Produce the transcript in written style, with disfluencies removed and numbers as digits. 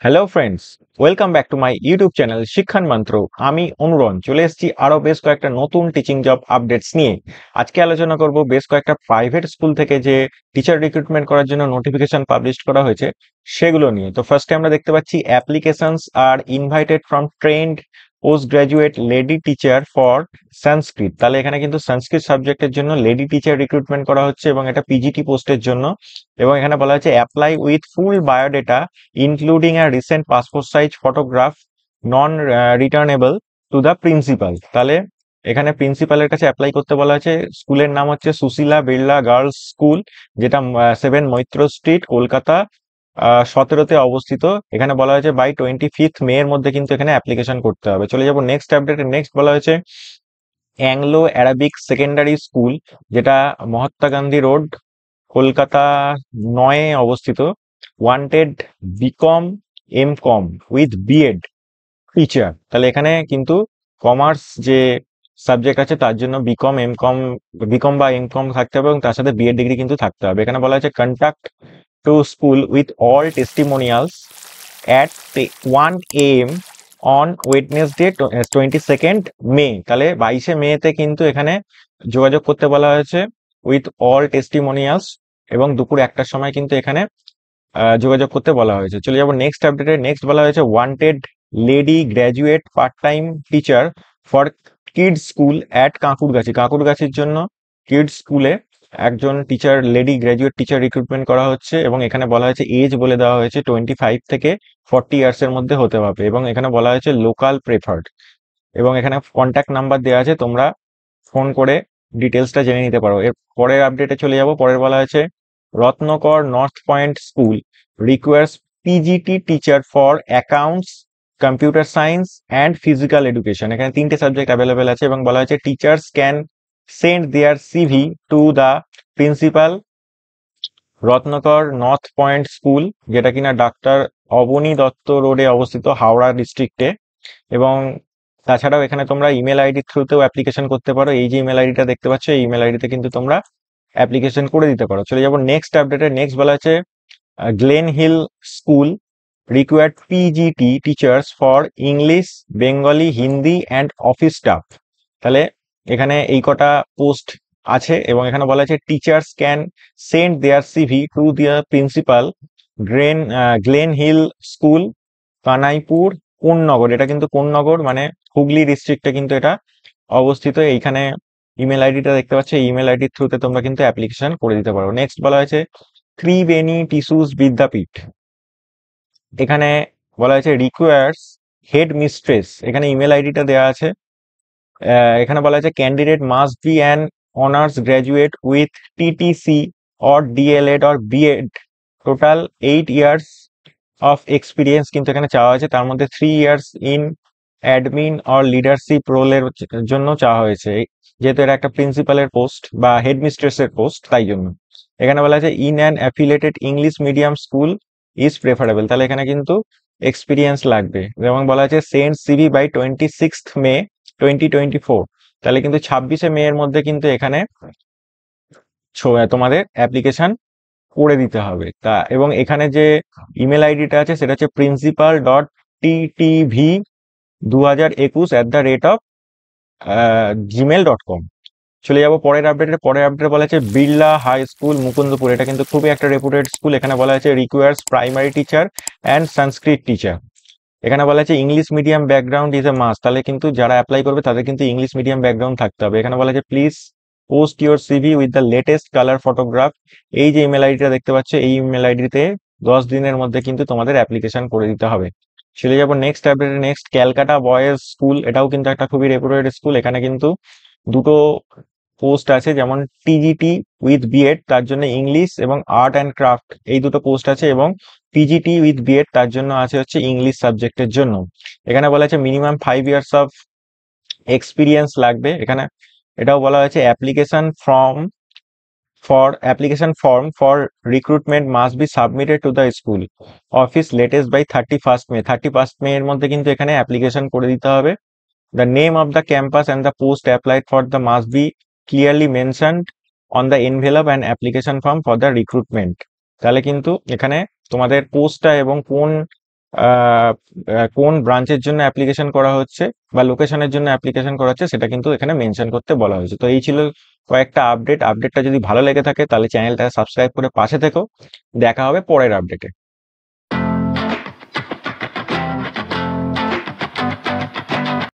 Hello friends, welcome back to my YouTube channel Shikshan Mantra. আমি অনুরণ চলে এসেছি আরো বেশ কয়েকটা নতুন টিচিং জব আপডেটস নিয়ে। আজকে আলোচনা করব বেশ কয়েকটা প্রাইভেট স্কুল থেকে যে টিচার রিক্রুটমেন্ট করার জন্য নোটিফিকেশন পাবলিশ করা হয়েছে সেগুলো নিয়ে। তো ফার্স্টে আমরা দেখতে পাচ্ছি applications are invited from trained post graduate lady teacher for Sanskrit. তাহলে এখানে কিন্তু সংস্কৃত সাবজেক্টের জন্য লেডি টিচার রিক্রুটমেন্ট করা হচ্ছে এবং এটা পিজিটি পোস্টের জন্য। এবং এখানে বলা হচ্ছে apply with full biodata including a recent passport size photograph non returnable to the principal। তাহলে এখানে প্রিন্সিপালের কাছে অ্যাপ্লাই করতে বলা হয়েছে। স্কুলের নাম হচ্ছে সুশীলা বিড়লা গার্লস স্কুল, যেটা 7 মৈত্র স্ট্রিট, কলকাতা 17-তে অবস্থিত। এখানে বলা হয়েছে বাই 25 মে এর মধ্যে কিন্তু এখানে অ্যাপ্লিকেশন করতে হবে। চলে যাবো নেক্সট আপডেটে। নেক্সট বলা হয়েছে অ্যাংলো অ্যারাবিক সেকেন্ডারি স্কুল, যেটা মহাত্মা গান্ধী রোড, কলকাতা 9-এ অবস্থিত। Wanted BCom MCom with BEd teacher. তাহলে এখানে কিন্তু কমার্স যে সাবজেক্ট আছে তার জন্য বিকম বা এম.কম থাকতে হবে এবং তার সাথে বিএড ডিগ্রি কিন্তু থাকতে হবে। এখানে বলা হয়েছে contact to school with all testimonials at 1 AM on Wednesday 22nd মে। তাহলে 22শে মেতে কিন্তু এখানে যোগাযোগ করতে বলা হয়েছে উইথ অল টেস্টিমোনিয়ালস, এবং দুপুর 1টার সময় কিন্তু এখানে যোগাযোগ করতে বলা হয়েছে। চলে যাবো নেক্সট আপডেটে। নেক্সট বলা হয়েছে wanted lady graduate part time teacher for kids school at কাঁকুরগাছির জন্য কিডস স্কুলে একজন teacher, lady graduate teacher recruitment করা হচ্ছে। এবং এখানে বলা হয়েছে এজ বলে দেওয়া হয়েছে 25 থেকে 40 ইয়ার্স এর মধ্যে হতে হবে। এবং এখানে বলা হয়েছে লোকাল প্রেফার্ড, এবং এখানে কন্ট্যাক্ট নাম্বার দেওয়া আছে, তোমরা ফোন করে ডিটেলসটা জেনে নিতে পারো। এর পরের আপডেটে চলে যাব। পরের বলা হয়েছে Ratnakar North Point School requires PGT teacher for accounts, computer science and physical education. এখানে 3টে সাবজেক্ট অ্যাভেলেবেল আছে এবং বলা হয়েছে teachers can send their CV to the principal Ratnakar North Point School, যেটা কিনা ডাক্তার অবনী দত্ত রোডে অবস্থিত, হাওড়া ডিস্ট্রিক্টে। এবং তাছাড়াও এখানে তোমরা ইমেল আইডির থ্রুতেও অ্যাপ্লিকেশন করতে পারো। এই যে ইমেল আইডিটা দেখতে পাচ্ছ, এই ইমেল আইডিতে কিন্তু তোমরা অ্যাপ্লিকেশন করে দিতে পারো। চলে যাবো নেক্সট আপডেটে। নেক্সট বলা আছে Glen Hill school required PGT teachers for English, Bengali, Hindi and office staff. তাহলে এখানে এই কটা পোস্ট আছে এবং এখানে বলা আছে teachers can send their CV to their principal Glen Hill school, Kanaipur, Konnagar. এটা কিন্তু কোন্নগর মানে হুগলি ডিস্ট্রিক্টে কিন্তু এটা অবস্থিত। এইখানে ইমেল আইডিটা দেখতে পাচ্ছ, এই ইমেল আইডির থ্রুতে তোমরা কিন্তু অ্যাপ্লিকেশন করে দিতে পারো। নেক্সট বলা হয়েছে ত্রিবেণী টিসুস বিদ্যাপীঠ। এখানে বলা হয়েছে রিকোয়ার্স হেড মিস্ট্রেস। এখানে ইমেল আইডিটা দেওয়া আছে। এখানে বলা হয়েছে candidate must be an honours graduate with TTC or DElEd or BEd, total 8 years of experience কিন্তু এখানে চাওয়া হয়েছে। তার মধ্যে 3 years in admin or leadership রোলের জন্য চাওয়া হয়েছে, যেহেতু এটা একটা প্রিন্সিপালের পোস্ট বা হেডমিস্ট্রেসের পোস্ট, তাই জন্য। এখানে বলা আছে in an affiliated English medium school is preferable. তাহলে এখানে কিন্তু এক্সপিরিয়েন্স লাগবে। যেমন বলা আছে সেন্ড সিভি বাই 26 মে 2024। তাহলে কিন্তু 26শে মে এর মধ্যে কিন্তু এখানে তোমাদের অ্যাপ্লিকেশন করে দিতে হবে। তা এবং এখানে যে ইমেল আইডিটা আছে সেটা হচ্ছে principal.ttv2021@gmail.com। চলে যাবো পরের আপডেটে। পরের আপডেটে বলা আছে বিড়লা হাই স্কুল মুকুন্দপুর। এটা কিন্তু খুবই একটা রেপুটেড স্কুল। এখানে বলা আছে requires primary teacher and Sanskrit teacher. এখানে বলা আছে English medium background is a must. তাহলে কিন্তু যারা অ্যাপ্লাই করবে তাদের কিন্তু ইংলিশ মিডিয়াম ব্যাকগ্রাউন্ড থাকতে হবে। এখানে বলা আছে please post your CV with the latest colour photograph. এই যে ইমেল আইডিটা দেখতে পাচ্ছ, এই ইমেল আইডিতে 10 দিনের মধ্যে কিন্তু তোমাদের অ্যাপ্লিকেশন করে দিতে হবে। চলে যাবো নেক্সট আপডেটে। Next Calcutta boys school. এটাও কিন্তু একটা খুবই রেপুটেড স্কুল। এখানে কিন্তু দুটো পোস্ট আছে, যেমন টিজিটি উইথ বিএড তার জন্য ইংলিশ এবং আর্ট অ্যান্ড ক্রাফট, এই দুটো পোস্ট আছে। এবং পিজিটি উইথ বিএড তার জন্য আছে হচ্ছে ইংলিশ সাবজেক্টের জন্য। এখানে বলা আছে মিনিমাম 5 ইয়ার্স অফ এক্সপিরিয়েন্স লাগবে। এখানে এটাও বলা হয়েছে application form for recruitment must be submitted to the school office latest by 31st May। 31st May এর মধ্যে কিন্তু এখানে অ্যাপ্লিকেশন করে দিতে হবে। The name of the campus and the post applied for the must be clearly mentioned on the envelope and application form for the recruitment। তাহলে কিন্তু এখানে তোমাদের পোস্টটা এবং কোন আহ, কোন ব্রাঞ্চের জন্য অ্যাপ্লিকেশন করা হচ্ছে বা লোকেশনের জন্য অ্যাপ্লিকেশন করা হচ্ছে সেটা কিন্তু এখানে মেনশন করতে বলা হয়েছে। তো এই ছিল কয়েকটা আপডেটটা যদি ভালো লেগে থাকে তাহলে চ্যানেলটা সাবস্ক্রাইব করে পাশে থেকো। দেখা হবে পরের আপডেটে।